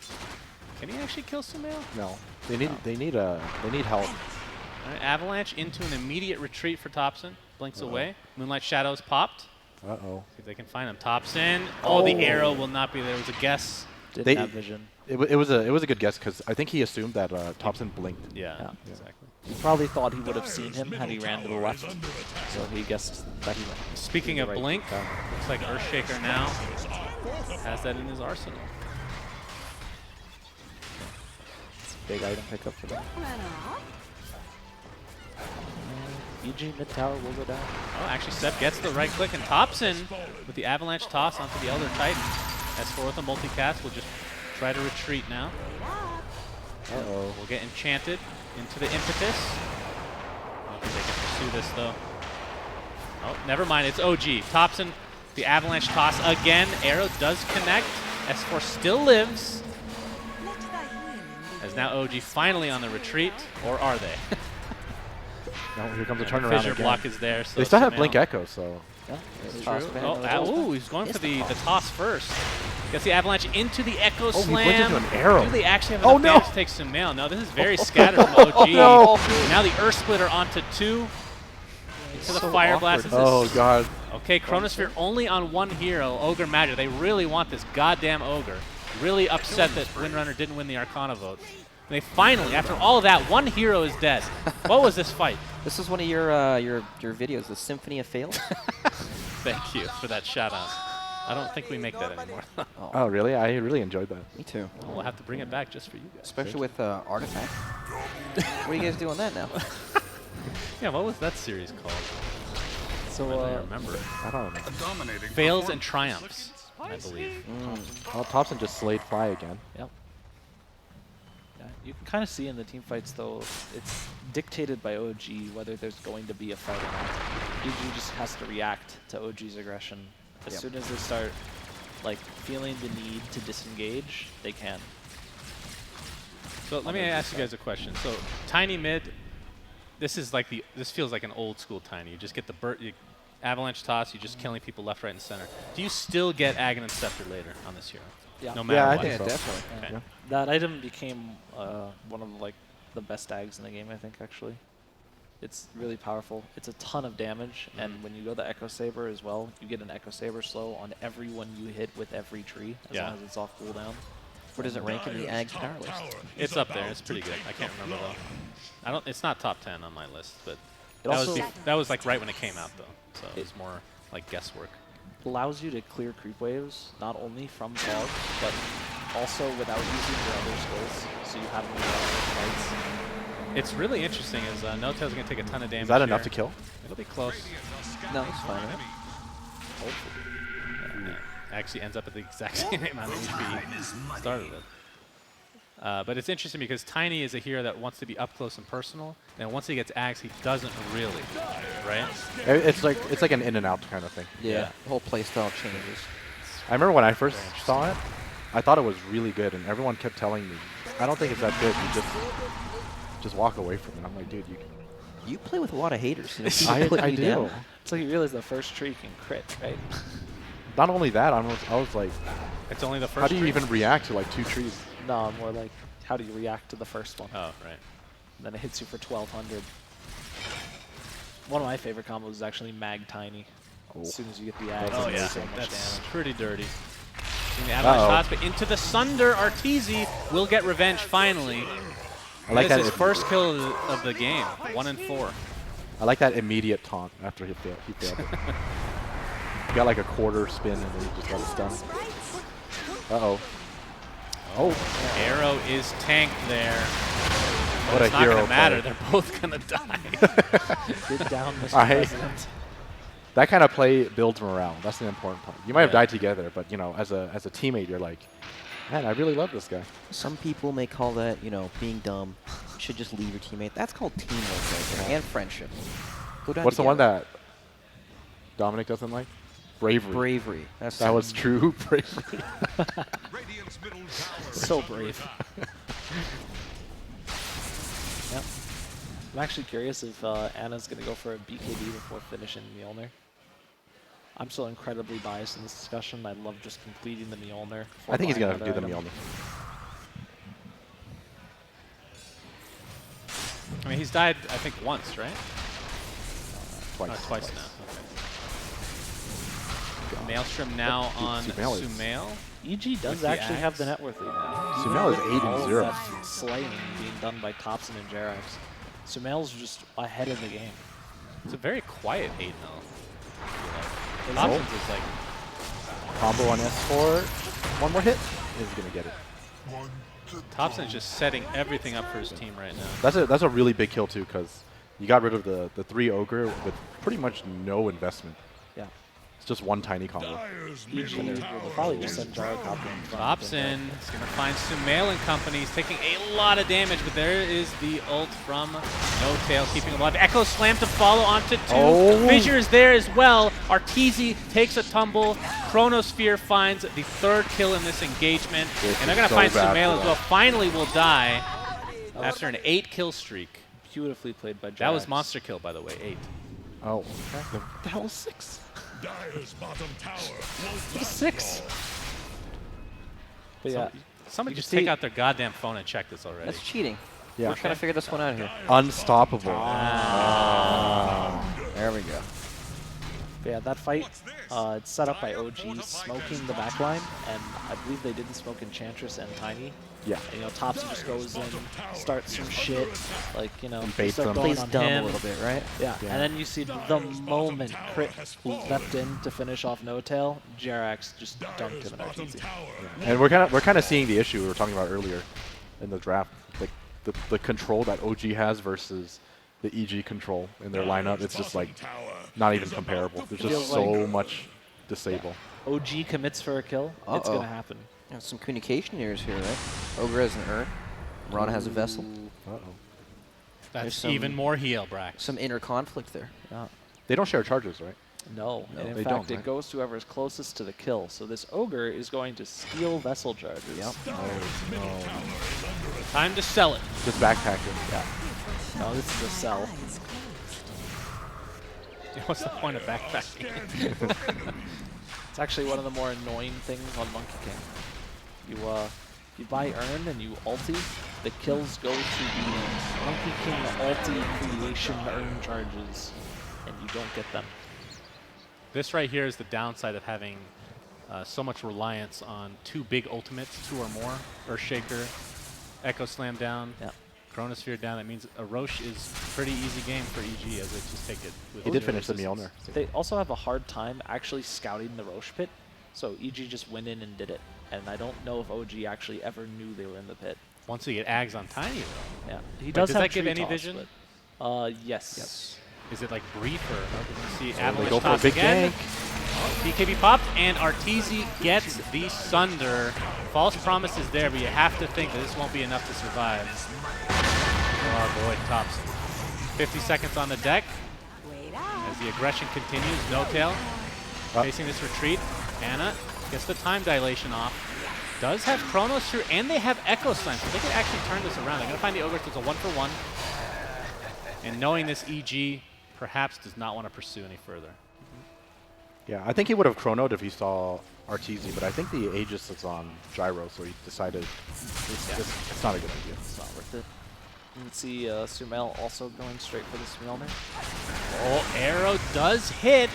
Can he actually kill Sumail? No, they need help. All right, Avalanche into an immediate retreat for Thompson. Blinks away. Moonlight Shadows popped. Uh-oh. See if they can find him. Thompson. Oh, the arrow will not be there. It was a guess. Didn't They- have vision. It was a good guess because I think he assumed that Thompson blinked. Yeah, Yeah. exactly. He probably thought he would have seen him had he Middle ran to the tower left. is under attack. So he guessed that he went. Speaking to of the right. Blink, looks like Earthshaker now has that in his arsenal. It's a big item pickup for them. EG mid tower will go down. Oh, actually, Seb gets the right click, and Thompson with the Avalanche toss onto the Elder Titan. S4 with a multicast will just try to retreat now. Uh-oh. Will get enchanted into the impetus. I don't think they can pursue this though. Oh, never mind. It's OG. Thompson, the Avalanche toss again. Arrow does connect. S4 still lives. As now OG finally on the retreat, or are they? No, here comes a And the turnaround fissure again. block is there. So They still have Sumail- Blink Echo, so Yeah. It's True. toss back. Oh, ooh, he's going for the toss first. Gets the avalanche into the Echo Oh, he Slam. went into an arrow. Do they actually have Oh, enough no. damage to take Sumail? No, this is very scattered from OG. no. Now the Earth Splitter onto 2. Into the so Fire Blast. awkward. This is- Oh god. Okay, Chronosphere only on one hero, Ogre Magic. They really want this goddamn Ogre. Really upset that Windrunner didn't win the Arcana vote. And they finally, after all of that, one hero is dead. What was this fight? This is one of your videos, the Symphony of Fails. Thank you for that shout out. I don't think we make that anymore. Oh really? I really enjoyed that. Me too. We'll have to bring it back just for you guys. Especially with Artifact. What are you guys doing that now? Yeah, what was that series called? So, I don't remember. I don't know. Dominating Fails and Triumphs, I believe. Oh, Thompson just slayed Fly again. yep. Yeah, you can kind of see in the team fights, though, it's dictated by OG whether there's going to be a fight or not. EG just has to react to OG's aggression. As Yep. soon as they start, like, feeling the need to disengage, they can. So let me ask you guys a question. So Tiny mid, this feels like an old school Tiny. You just get the avalanche toss, you're just killing people left, right, and center. Do you still get Aghanim and Scepter later on this hero? Yeah. No matter Yeah, I what. think Yeah, so. definitely. Okay. Yeah. That item became one of the best tags in the game, I think, actually. It's really powerful. It's a ton of damage, and when you go the Echo Saber as well, you get an Echo Saber slow on everyone you hit with every tree, as Yeah. long as it's off cooldown. Where does it rank in the Ag's power list? It's up there. It's pretty good. I can't remember though. It's not top 10 on my list, but It also that was like right when it came out though. So it was more like guesswork. allows you to clear creep waves, not only from fog, but also without using your other skills, so you have more fights. It's really interesting is No-Tail's going to take a ton of damage Is that enough here. to kill? It'll be close. No, it's fine. Yeah, actually ends up at the exact same amount of HP he started with. But it's interesting because Tiny is a hero that wants to be up close and personal, and once he gets Axe, he doesn't really, right? It's like an in and out kind of thing. Yeah, the whole playstyle changes. I remember when I first saw it, I thought it was really good, and everyone kept telling me, I don't think it's that good. You just walk away from it. I'm like, dude, You play with a lot of haters. You know, people putting I you do. down. It's like you realize the first tree can crit, right? Not only that, I was like, It's only the first how do you tree? even react to like 2 trees? No, more like, how do you react to the first one? Oh, right. Then it hits you for 1,200. One of my favorite combos is actually Mag Tiny. As soon as you get the Ag, Oh, it yeah. does so much That's damage. pretty dirty. And the avalanche toss, but into the Sunder, Arteezy will get revenge finally. I like This that. is his first kill of the game, 1 and 4. I like that immediate taunt after he failed. He failed it. He got like a quarter spin and then he just got stunned. Uh-oh. Oh, Arrow is tanked there. But what it's a not hero going to matter. play. They're both going to die. Good down, Mr. I- President. That kind of play builds morale. That's the important part. You might have Yeah. died together, but you know, as a teammate, you're like, man, I really love this guy. Some people may call that, being dumb. You should just leave your teammate. That's called teamwork right there, and friendship. Go down What's the one together. that Dominic doesn't like? Bravery. Bravery. That's That was true bravery. Radiant's middle tower So is under brave. attack. Yep. I'm actually curious if Anna's going to go for a BKB before finishing Mjolnir. I'm still incredibly biased in this discussion. I love just completing the Mjolnir. before I think he's buying gonna do the another item. Mjolnir. I mean, he's died, I think, once, right? Twice. Oh, twice now. Okay. Maelstrom now Dude, on Sumail is- Sumail. EG does With the actually have the axe. net worth lead now. Sumail is Even 8 with and all of 0. that slaying being done by Thompson and Jerax. Sumail's just ahead of the game. It's a very quiet 8-0. Is Thompson's is like, Combo on S4. One more hit. He's gonna get it. Thompson's just setting everything up for his team right now. That's a really big kill too, because you got rid of the 3 ogre with pretty much no investment. Yeah. It's just one tiny combo. Dyer's EG middle will tower probably is just send under Gyrocopter in attack. front. Thompson is going to find Sumail and company. He's taking a lot of damage, but there is the ult from No-Tail, keeping him alive. Echo Slam to follow onto 2. Oh. Fissure is there as well. Arteezy takes a tumble. Chronosphere finds the 3rd kill in this engagement. This And they're going is to so find bad Sumail for as well. them. Finally will die after an 8-kill streak. Beautifully played by Jerax. That was monster kill, by the way, 8. Oh, the hell is 6? Dyer's bottom tower won't last 6. long. But yeah, Somebody you just can take see- out their goddamn phone and check this already. That's cheating. Yeah. We're trying to figure this one out here. Unstoppable. There we go. But yeah, that fight, it's set up by OG smoking the backline, and I believe they didn't smoke Enchantress and Tiny. Yeah. And, you know, Thompson just goes in, starts some shit, like, you know, And they baits start them. going Plays on dumb him. a little bit, right? Yeah. Yeah. And then you see the moment Crit leapt in to finish off No Tail, Jerax just dunked him in Arteezy. And we're kind of seeing the issue we were talking about earlier in the draft, like the control that OG has versus the EG control in their lineup. It's just like not even comparable. There's just Feels so like- much disable. OG commits for a kill, it's Uh-oh. gonna happen. There's some communication errors here, right? Ogre has an urn. Ron has a vessel. Uh-oh. That's some- even more heal, Brax. Some inner conflict there. Yeah. They don't share charges, right? No, and in they fact, don't, it right? goes to whoever's closest to the kill. So this Ogre is going to steal Vessel charges. Yep. Time to sell it. Just backpack it. Yeah. No, this is a sell. What's the point of backpacking? It's actually one of the more annoying things on Monkey King. You buy Urn and you ulti, the kills go to the Monkey King ulti creation Urn charges, and you don't get them. This right here is the downside of having so much reliance on two big ultimates, two or more. Earthshaker, Echo Slam down, Yeah. Chronosphere down. That means a Roche is pretty easy game for EG as they just take it. With He did zero finish the resistance. Mjolnir. They also have a hard time actually scouting the Roche pit, so EG just went in and did it. And I don't know if OG actually ever knew they were in the pit. Once you get Ags on Tiny, though. Yeah, he Wait, does does have that give tree any toss, vision? but, yes. Is it like brief or you see They Avalanche go for a toss big again? gank. BKB popped, and Arteezy gets the Sunder. False promise is there, but you have to think that this won't be enough to survive. Oh boy, Thompson. 50 seconds on the deck. As the aggression continues, No Tail facing this retreat. Anna gets the time dilation off. Does have Chronos through, and they have Echo Slam, so they can actually turn this around. They're going to find the Ogre, so it's a 1-for-1. And knowing this EG perhaps does not want to pursue any further. Yeah, I think he would have chronoed if he saw Arteezy, but I think the Aegis is on Gyro, so he decided it's not a good idea. It's not worth it. You can see Sumail also going straight for the Mjolnir. Oh, arrow does hit.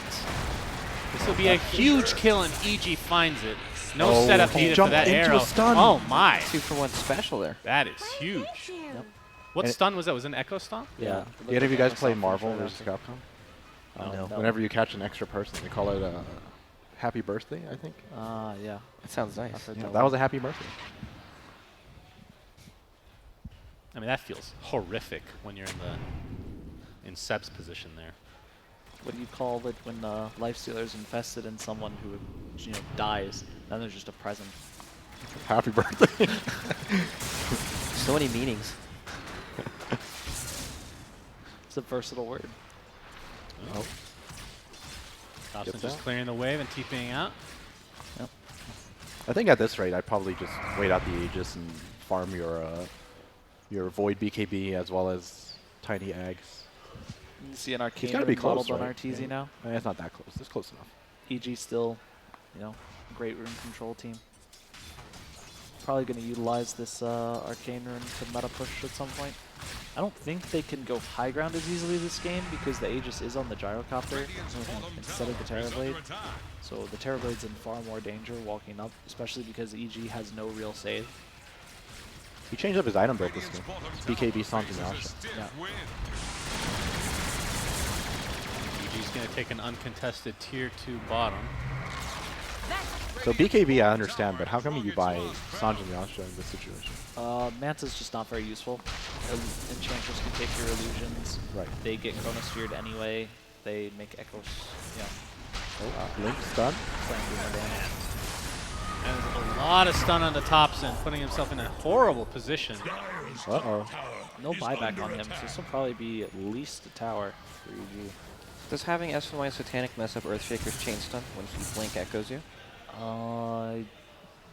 This will be a huge kill, and EG finds it. No Oh, setup he needed for jumped that into a arrow. stun. Oh my, 2-for-1 special there. that is huge. What And stun was that? Was it an Echo Stomp? Yeah. Did any of you guys play Marvel vs. Capcom? No. Whenever you catch an extra person, they call it a happy birthday, I think. Yeah. That sounds nice. I've heard Yeah, that that one. was a happy birthday. I mean, that feels horrific when you're in Seb's position there. What do you call it when Lifestealer's infested in someone who, dies? Then there's just a present. Happy birthday. So many meanings. It's a versatile word. Oh. Thompson Gets just out. clearing the wave and TPing out. I think at this rate, I'd probably just wait out the Aegis and farm your Void BKB as well as Tiny Eggs. You can see an Arcana gotta be modeled close, on right? Arteezy Yeah. now. It's not that close. It's close enough. EG still, great rune control team. Probably going to utilize this Arcane rune to meta push at some point. I don't think they can go high ground as easily this game because the Aegis is on the Gyrocopter instead of the Terrorblade. So the Terrorblade's in far more danger walking up, especially because EG has no real save. He changed up his item build this game. It's BKB Sanjin Yasha. Yeah. EG's going to take an uncontested tier 2 bottom. So BKB I understand, but how come you buy Sanjin Yasha in this situation? Manta's just not very useful. Enchantress can take your illusions. Right. They get Chronosphered anyway. They make echoes. Yeah. Link stun? Slam Boomer damage. And there's a lot of stun on the Thompson, putting himself in a horrible position. Uh-oh. No buyback on him, so this will probably be at least a tower for EG. Does having SMY Satanic mess up Earthshaker's chain stun when he blink echoes you? I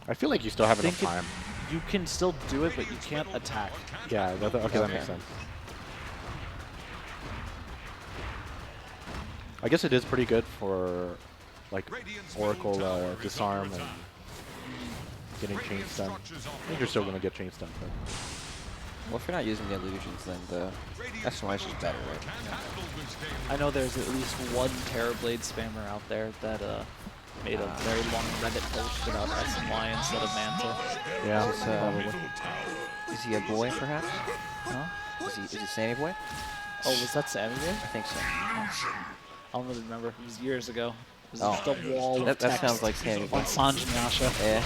I feel like you still have enough think time. you can still do it, but you can't attack. Yeah, okay, that Okay. makes sense. I guess it is pretty good for like Oracle disarm and getting chain stun. I think you're still going to get chain stun. But Well, if you're not using the illusions, then the SMI is better, right? I know there's at least one Terrorblade spammer out there that made a very long Reddit post about SMY instead of Manta. yeah, Is, probably. is he a boy, perhaps? Huh? Is he Sammy Boy? Oh, was that Sammy Boy? I think so. I don't really remember. It was years ago. It was Oh. just a wall of That text sounds like Sammy Boy. on Sanj and Yasha. Yeah.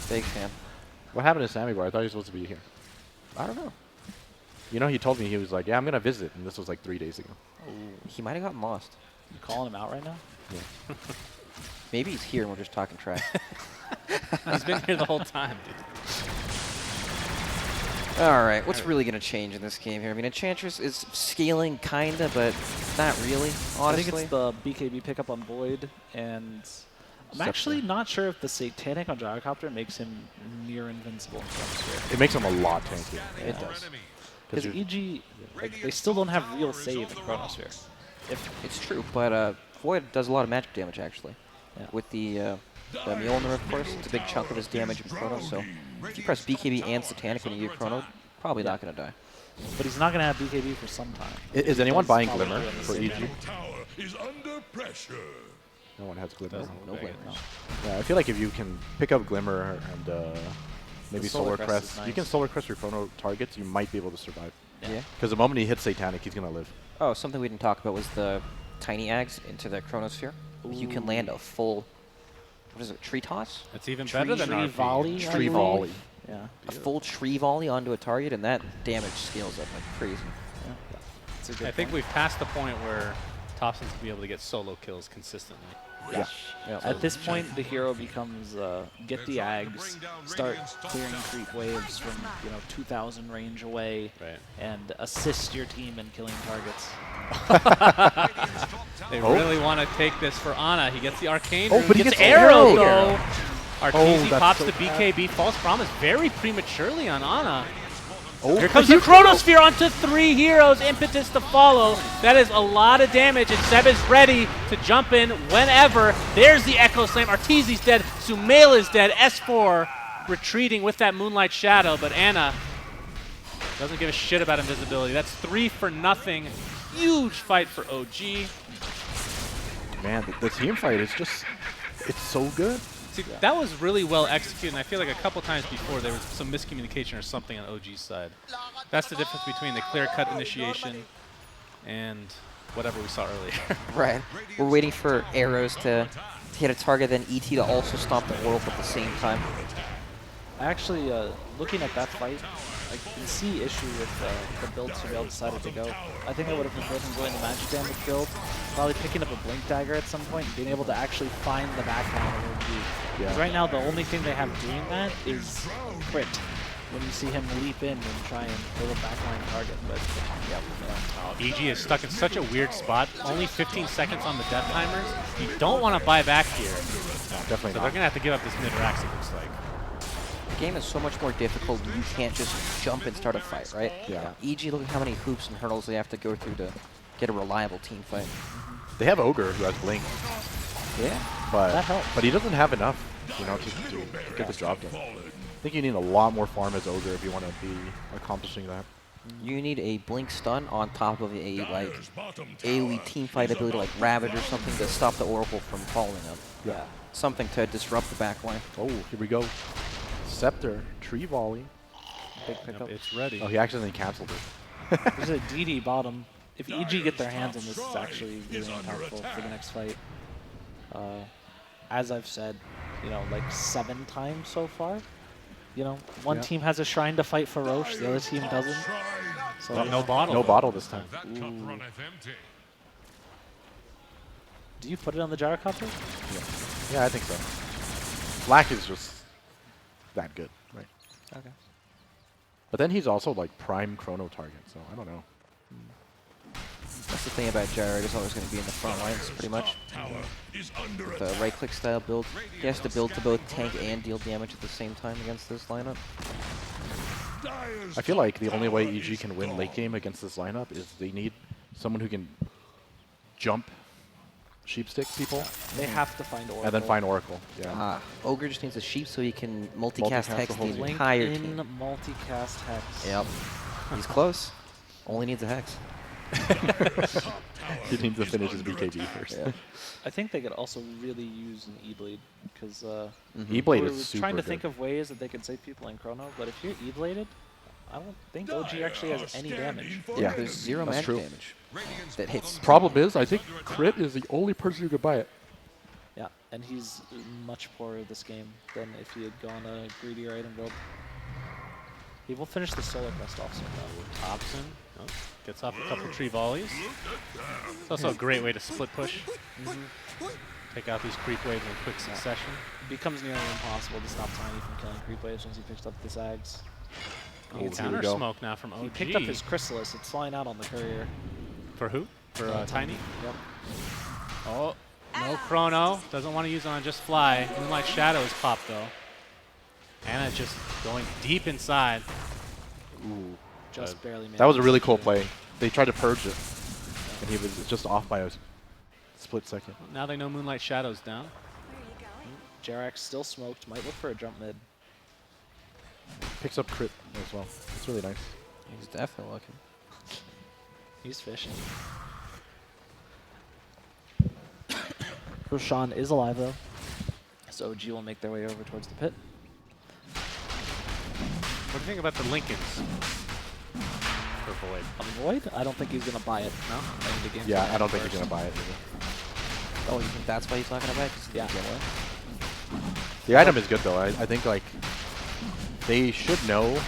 Big fan. What happened to Sammy Boy? I thought he was supposed to be here. I don't know. You know, he told me, he was like, yeah, I'm going to visit. And this was like 3 days ago. He might have gotten lost. You calling him out right now? Yeah. Maybe he's here and we're just talking trash. He's been here the whole time, dude. All right, what's really going to change in this game here? I mean, Enchantress is scaling, kinda, but not really, honestly. I think it's the BKB pickup on Void, and I'm actually not sure if the Satanic on Gyrocopter makes him near invincible in Chronosphere. It makes him a lot tankier. It does. Because EG, like, they still don't have real save in Chronosphere. It's true, but Void does a lot of magic damage, actually. Yeah. With the Mjolnir, of course, it's a big chunk of his damage in Chrono, so if you press BKB and Satanic when you get Chrono, probably not going to die. But he's not going to have BKB for some time. Is anyone That's buying probably Glimmer in the for same EG? manner. Tower is under pressure. No one has Glimmer. Doesn't No look way. bad. No. Yeah, I feel like if you can pick up Glimmer and maybe Solar Solar Crest Crest, is you nice. can Solar Crest your Chrono targets, you might be able to survive. Yeah. Because the moment he hits Satanic, he's going to live. Oh, something we didn't talk about was the tiny Ags into the Chronosphere. You can land a full, what is it, tree toss? It's even better than Tree RP. volley, I Tree believe. volley. Yeah. A full tree volley onto a target, and that damage scales up like crazy. It's a good I think point. we've passed the point where Thompson's going to be able to get solo kills consistently. Yeah. At this point, the hero becomes get the Ags, start clearing creep waves from 2,000 range away, Right. and assist your team in killing targets. They Oh. really want to take this for Ana. He gets the Arcane Oh, Rune, but he gets gets arrowed, arrowed. though. Arteezy that's pops so the BKB. False Promise very prematurely on Ana. Oh, Here comes the Chronosphere onto 3 heroes. Impetus to follow. That is a lot of damage, and Seb is ready to jump in whenever. There's the Echo Slam. Arteezy's dead. Sumail is dead. S4 retreating with that Moonlight Shadow, but Ana doesn't give a shit about invisibility. That's 3 for nothing. Huge fight for OG. Man, the team fight is just, it's so good. See, that was really well executed, and I feel like a couple times before there was some miscommunication or something on OG's side. That's the difference between the clear-cut initiation and whatever we saw earlier. Right. We're waiting for arrows to hit a target, then ET to also stomp the Oracle at the same time. Actually, looking at that fight, I can see issue with the build Surveil decided to go. I think I would have preferred him going the magic damage build, probably picking up a Blink Dagger at some point, and being able to actually find the backline of OG. Yeah. Right now, the only thing they have doing that is crit. When you see him leap in and try and kill a backline target, but EG is stuck in such a weird spot. Only 15 seconds on the death timers. You don't want to buy back here. No, So definitely they're not. going to have to give up this mid-rax, it looks like. The game is so much more difficult. You can't just jump and start a fight, right? Yeah. EG, look at how many hoops and hurdles they have to go through to get a reliable team fight. They have Ogre who has Blink, Yeah. but That helps. but he doesn't have enough, to get the job done. I think you need a lot more farm as Ogre if you want to be accomplishing that. You need a blink stun on top of a like AoE team fight ability like Ravage or something to stop the Oracle from following up. Yeah. Something to disrupt the backline. Oh, here we go. Scepter, Tree Volley. big pickup. It's ready. Oh, he accidentally canceled it. There's a DD bottom. If EG get their hands on this, it's actually really impactful for the next fight. As I've said, like 7 times so far. One Yeah. team has a shrine to fight for Roche, the other team doesn't. So No bottle. No though. bottle this time. That cup runneth empty. Do you put it on the gyrocopter? Yeah, I think so. Black is just that good, right? Okay. But then he's also like prime chrono target, so I don't know. That's the thing about Jared, is always going to be in the front lines pretty much. Tower is under The attack. right-click style build. He has to build to both tank and deal damage at the same time against this lineup. Dire's I feel like the only way EG can win late game against this lineup is they need someone who can jump sheepstick people, They have to find Oracle. and then find Oracle. Yeah. Ah, Ogre just needs a sheep so he can multicast Multicast hex the the whole team. Link entire in team. multicast hex. Yep. He's close. Only needs a hex. He needs to finish his BKB first. Yeah. I think they could also really use an E-Blade because E-Blade we is were super trying to good. think of ways that they could save people in Chrono, but if you're E-Bladed, I don't think OG actually has any damage. Yeah, There's zero that's magic true. damage that hits. Problem is, I think Crit is the only person who could buy it. Yeah, and he's much poorer this game than if he had gone a greedier item build. He will finish the Solar Crest off soon, though. Thompson gets off a couple tree volleys. It's also a great way to split push. Take out these creep waves in quick succession. It becomes nearly impossible to stop Tiny from killing creep waves once he picks up the Zags. Oh, here we Counter go. smoke now from OG. He picked up his Chrysalis. It's flying out on the courier. For who? For Tiny? Yep. Oh, no chrono. Doesn't want to use it on just fly. Moonlight Shadow is popped though. Anna just going deep inside. Ooh. Just barely made That was it. a really cool play. They tried to purge it, and he was just off by a split second. Now they know Moonlight Shadow's down. Jerax still smoked. Might look for a jump mid. Picks up Crit as well. It's really nice. He's definitely looking. He's fishing. Roshan is alive though, so OG will make their way over towards the pit. What do you think about the Lincolns? For Void. Avoid? I don't think he's gonna buy it. No. I need to game Yeah, plan I don't think first. he's gonna buy it either. Oh, you think that's why he's not going to buy it? 'Cause he Yeah. didn't get away? The item is good though. I think like they should know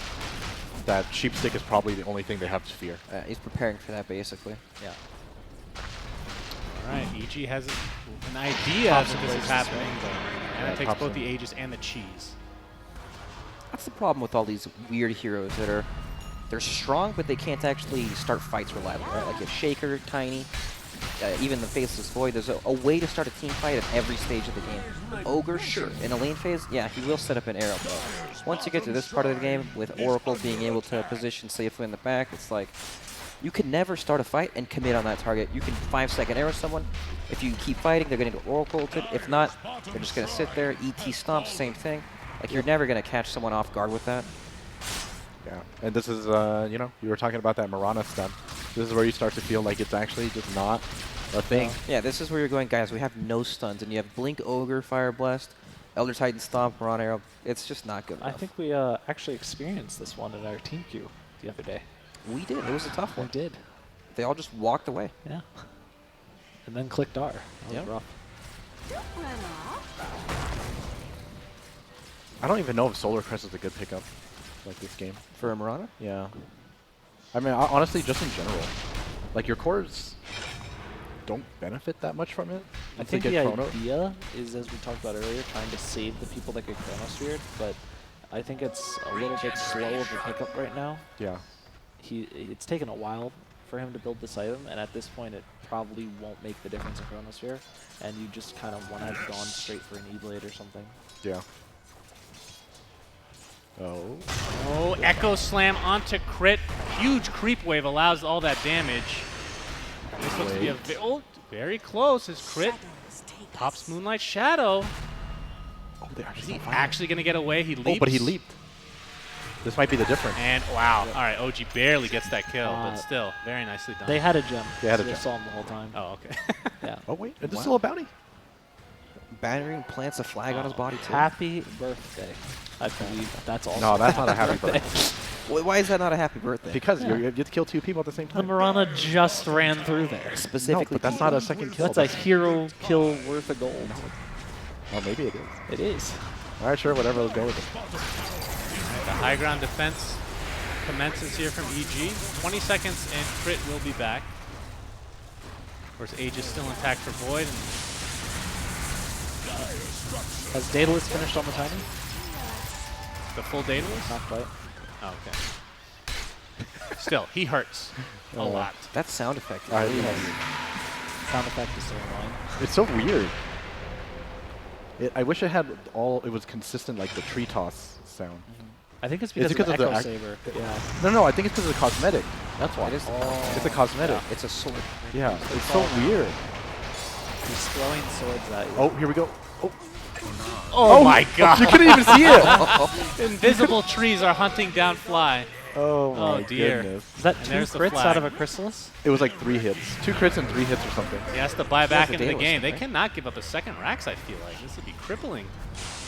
that sheepstick is probably the only thing they have to fear. He's preparing for that, basically. Yeah. All right, EG has an idea that this is happening. And it takes both the Aegis and the cheese. That's the problem with all these weird heroes that are, they're strong, but they can't actually start fights reliably, right? Like you have Shaker, Tiny, even the Faceless Void. There's a way to start a team fight at every stage of the game. Ogre, sure. In a lane phase, yeah, he will set up an arrow, but once you get to this part of the game, with Oracle being able to position safely in the back, it's like, you can never start a fight and commit on that target. You can 5-second arrow someone. If you keep fighting, they're going to get Oracle ulted. If not, they're just going to sit there, ET stomp, same thing. Like, you're never going to catch someone off guard with that. Yeah, and this is you know, you were talking about that Mirana stun. This is where you start to feel like it's actually just not a thing. Yeah, this is where you're going, guys. We have no stuns, and you have Blink, Ogre, Fire Blast, Elder Titan Stomp, Mirana Arrow. It's just not good enough. I think we actually experienced this one in our team queue the other day. we did. It was a tough We one. did. They all just walked away. Yeah. And then clicked R. That was Yep. rough. I don't even know if Solar Crest is a good pickup like this game. For a Mirana? Yeah. I mean, honestly, just in general, like your cores don't benefit that much from it. I Once they think get the Chrono. idea is, as we talked about earlier, trying to save the people that get Chronosphered, but I think it's a little bit slow of a pickup right now. Yeah. It's taken a while for him to build this item, and at this point it probably won't make the difference in Chronosphere, and you just kind of want to have gone straight for an E-Blade or something. Yeah. Oh. Oh, Echo Slam onto crit. Huge creep wave allows all that damage. This looks to be a very close. His crit pops Moonlight Shadow. Oh, they Is actually he don't find him. actually going to get away? He leaps. Oh, but he leaped. This might be the difference. And wow. All right, OG barely gets that kill, but Uh, still, very nicely done. They had a gem. They had a so gem. saw him the whole time. Oh, okay. Yeah. Oh wait, is this Wow. still a bounty? Bannering plants a flag on his body, too. Happy birthday. I believe that's all. No, that's not a happy birthday. Why is that not a happy birthday? Because you have to kill two people at the same The time. Mirana just ran through there. No, Specifically, but that's not a second kill. That's a hero kill worth of gold. Oh, maybe it is. It is. All right, sure, whatever. Let's go with it. The high ground defense commences here from EG. 20 seconds and crit will be back. Of course, Age is still intact for Void. And Has Daedalus finished on the Tiny? the full Daedalus? Not quite. Oh, okay. Still, he hurts a lot. that sound effect is I- really heavy. Sound effect is so annoying. It's so weird. I wish it had it was consistent like the tree toss sound. I think it's Is because it 'cause of of the the Echo ac- Saber. Yeah. No, I think it's because of the cosmetic. That's why. It is. It's a cosmetic. It's a sword. Yeah, it's so weird. He's throwing swords at you. Oh, here we go. Oh, Oh my god! you couldn't even see it. Invisible trees are hunting down Fly. Oh my dear. goodness. Is that And 2 there's the crits flag. out of a Chrysalis? It was like 3 hits. 2 crits and 3 hits or something. He has to buy back the into the Daedalus, game. They right? cannot give up a second Rax, I feel like. This would be crippling.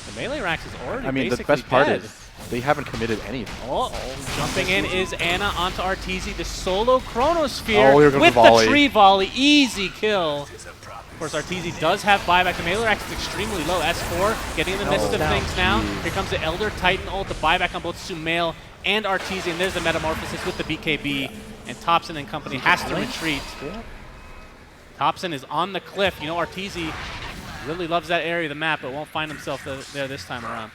The melee Rax is already I mean, the basically best part dead. is they haven't committed anything. Oh, jumping in is Anna onto Arteezy. The solo Chronosphere Oh, here comes with the volley. tree volley. Easy kill. Of course, Arteezy does have buyback. The melee Rax is extremely low. S4 getting in the midst of things now. Here comes the Elder Titan ult. The buyback on both Sumail and Arteezy. And there's the Metamorphosis with the BKB. And Thompson and company has to retreat. Thompson is on the cliff. You know, Arteezy really loves that area of the map, but won't find himself there this time around.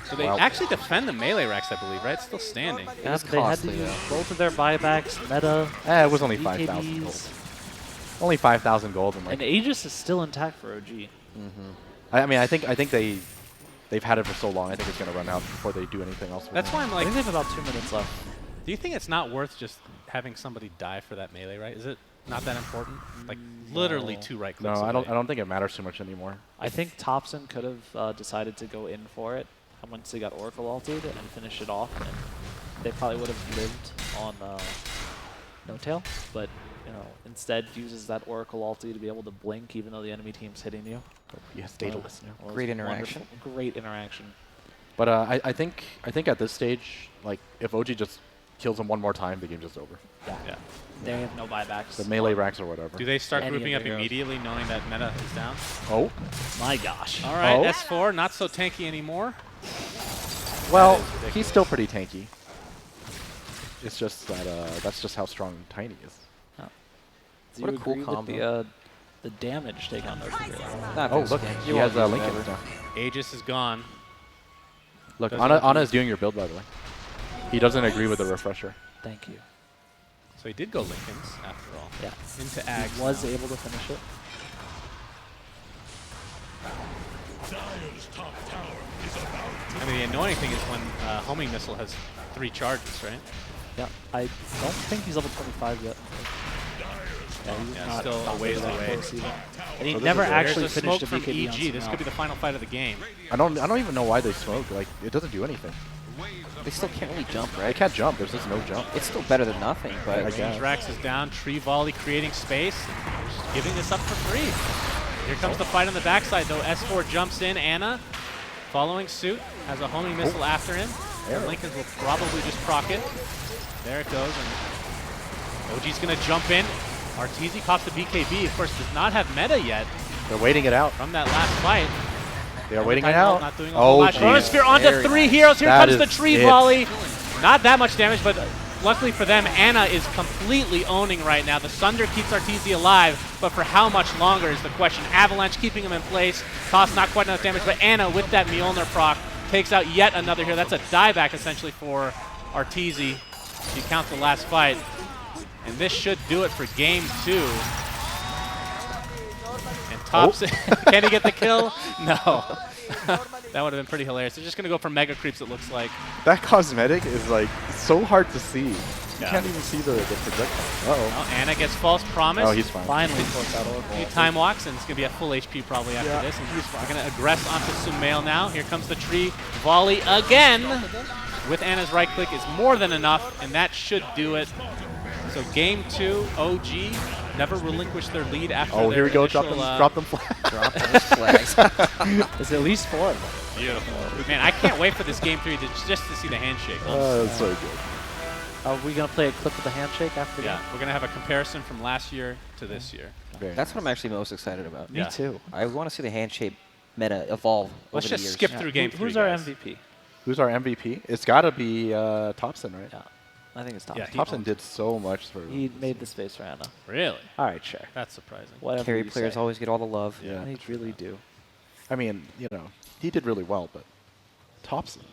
So they actually defend the melee Rax, I believe, right? It's still standing. Yeah, was they had to costly, use though. both of their buybacks, meta, It was only 5,000 gold. BKBs, Only 5,000 gold. And and like, Aegis is still intact for OG. I mean, I think they've had it for so long. I think it's gonna run out before they do anything else. With That's it. why I'm I like, think they have about 2 minutes left. do you think it's not worth just having somebody die for that melee, right? Is it not that important? Like, literally No. 2 right No, clicks I away. don't think it matters too much anymore. I think Thompson could have decided to go in for it once he got Oracle ulted and finish it off, and they probably would have lived on No Tail, but you know, instead uses that Oracle ulti to be able to blink even though the enemy team's hitting you. Yes, Daedalus. Yeah. Well, Great it's interaction. wonderful. Great interaction. But I think at this stage, like if OG just kills him one more time, the game's just over. Yeah. They have no buybacks. The melee racks or whatever. Do they start Any of grouping the up heroes. immediately knowing that meta is down? Oh, My gosh. All right, Oh. S4, not so tanky anymore. well, That is ridiculous. he's still pretty tanky. It's just that that's just how strong Tiny is. Do What you a cool agree combo. with the damage take on those heroes? Not Oh, this look, game. he You has won't use Lincoln it ever. now. Aegis is gone. Look, Doesn't have to Anna use- is doing your build, by the way. He doesn't agree with the refresher. Thank you. So he did go Lincolns, after all. Yeah. Into He Ags was now. able to finish it. Dire's top tower is about I mean, the annoying thing is when homing missile has 3 charges, right? Yeah. I don't think he's level 25 yet. Yeah, he's Yeah, not, still a not ways that away. close even. And he So this never is a- actually There's a finished smoke a from BKB on EG. This Sumail. could be the final fight of the game. I don't even know why they smoke. Like it doesn't do anything. They still can't really jump, They right? can't jump. There's just no jump. It's still better than nothing, but I guess. Range Rax is down. Tree Volley creating space. Just giving this up for free. Here comes the fight on the backside, though. S4 jumps in. Anna following suit. Has a homing missile after him. And Lincolns will probably just proc it. There it goes. And OG's going to jump in. Arteezy costs the BKB. Of course, does not have meta yet They're waiting it out. from that last fight. They are waiting it Titan ult out. Not doing a whole lot. geez. Chronosphere onto Very 3 nice. heroes. Here That comes the is tree it. volley. Not that much damage, but luckily for them, Anna is completely owning right now. The Sunder keeps Arteezy alive, but for how much longer is the question. Avalanche keeping him in place. Costs not quite enough damage, but Anna with that Mjolnir proc takes out yet another hero. That's a dieback essentially for Arteezy. If you count the last fight. And this should do it for game 2. And Thompson, can he get the kill? No. That would have been pretty hilarious. They're just going to go for mega creeps, it looks like. That cosmetic is like so hard to see. You Yeah. can't even see the projectile. Uh-oh. Oh, Anna gets false promise. Oh, he's fine. Finally forced that Oracle. Few time walks, and it's going to be a full HP probably after Yeah, this. And we're going to aggress onto Sumail now. Here comes the tree volley again. With Anna's right click is more than enough, and that should do it. So game 2, OG never relinquished their lead after Oh, their here we go. initial, Drop them flat. drop those flags. There's at least 4 of them. Beautiful. Man, I can't wait for this game 3 just to see the handshake. That's so good. Are we going to play a clip of the handshake after Yeah, that? we're going to have a comparison from last year to this year. Very That's what I'm actually most excited about. Me Yeah. too. I want to see the handshake meta evolve Let's over the just years. skip through game 3, Who's our guys. MVP? Who's our MVP? It's got to be Thompson, right? Yeah, I think it's Thompson. Yeah, he- Thompson did so much for. He made the space for Anna. Really? All right, sure. That's surprising. Whatever Carry you players say. always get all the love. Yeah. They really do. I mean, he did really well, but Thompson.